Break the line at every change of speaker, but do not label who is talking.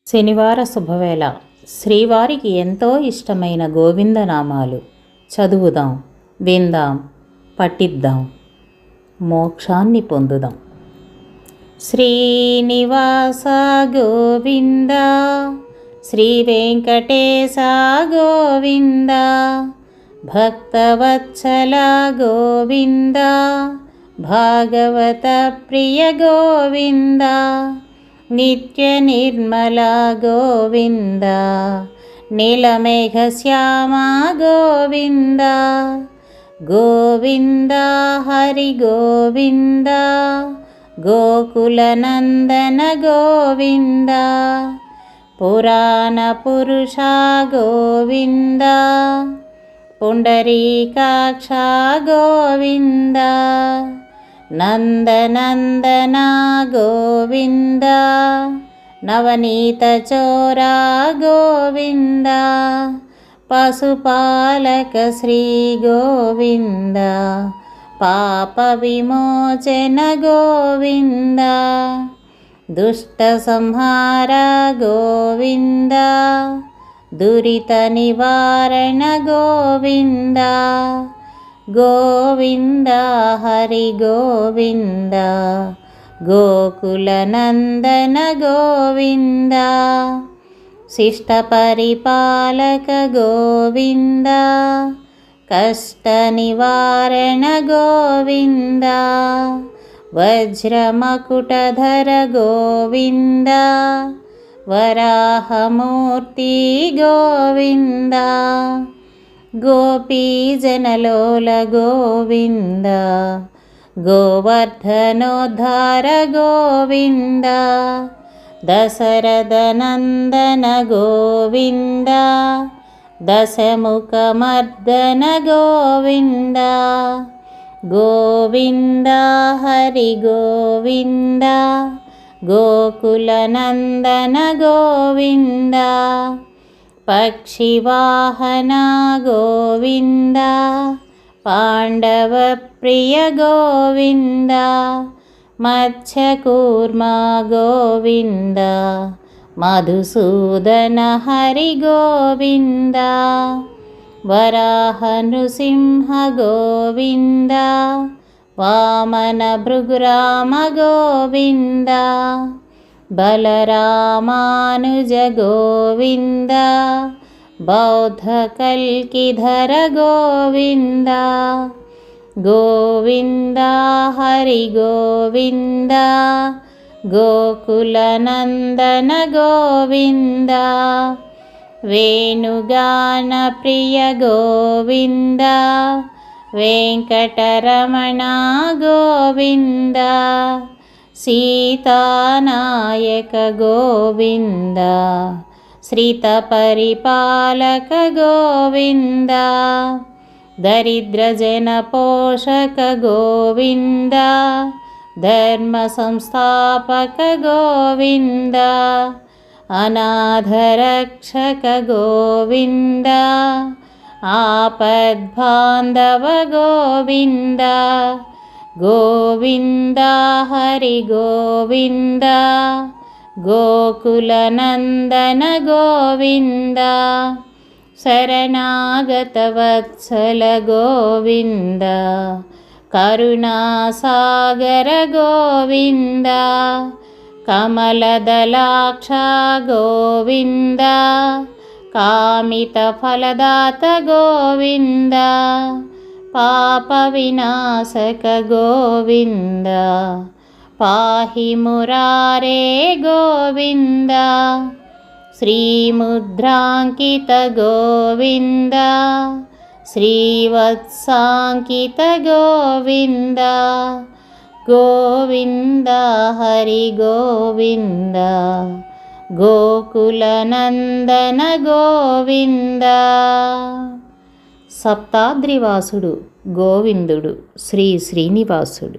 శనివార శుభవేళ శ్రీవారికి ఎంతో ఇష్టమైన గోవిందనామాలు చదువుదాం, విందాం, పఠిద్దాం, మోక్షాన్ని పొందుదాం. శ్రీనివాస గోవింద, శ్రీ వెంకటేశ గోవింద, భక్తవత్సల గోవింద, భాగవత ప్రియ గోవింద, నిత్య నిర్మల గోవింద, నీలమేఘశ్యామ గోవింద, గోవింద హరి గోవింద, గోకులనందన గోవింద, పురాణ పురుష గోవింద, పుండరీకాక్ష గోవింద, నందనందన గోవింద, నవనీత చోరా గోవింద, పశుపాలక శ్రీ గోవింద, పాప విమోచన గోవింద, దుష్ట సంహార గోవింద, దురిత నివారణ గోవింద, గోవింద హరి గోవింద, గోకులనందన గోవింద, శిష్ట పరిపాలక గోవింద, కష్ట నివారణ గోవింద, వజ్రమకుటధర గోవింద, వరాహమూర్తి గోవింద, గోపీజనలోల గోవింద, గోవర్ధనోద్ధార గోవింద, దశరథనందన గోవింద, దశముఖమర్దన గోవింద, గోవింద హరి గోవింద, గోకులనందన గోవింద, పక్షివాహన గోవింద, పాండవ ప్రియ గోవింద, మత్స్యకూర్మ గోవింద, మధుసూదన హరి గోవింద, వరాహ నృసింహ గోవింద, వామన భృగురామ గోవింద, బలరామానుజ గోవింద, బౌద్ధ కల్కిధర గోవింద, గోవింద హరి గోవింద, గోకులనందన గోవింద, వేణుగాన ప్రియ గోవింద, వెంకటరమణ గోవింద, సీతానాయక గోవింద, శ్రీత పరిపాలక గోవింద, దరిద్రజన పోషక గోవింద, ధర్మ సంస్థాపక గోవింద, అనాథరక్షక గోవింద, ఆపద్బాంధవ గోవింద, గోవింద హరి గోవింద, గోకులనందన గోవింద, శరణాగత వత్సల గోవింద, కరుణాసాగర గోవింద, కమలదలాక్ష గోవింద, కామిత ఫలదాత గోవింద, పాప వినాశక గోవింద, పాహి మురారే గోవింద, శ్రీముద్రాంకిత గోవింద, శ్రీవత్సాంకిత గోవింద, గోవింద హరి గోవింద, గోకులనందన గోవింద. సప్తాద్రివాసుడు గోవిందుడు శ్రీ శ్రీనివాసుడు.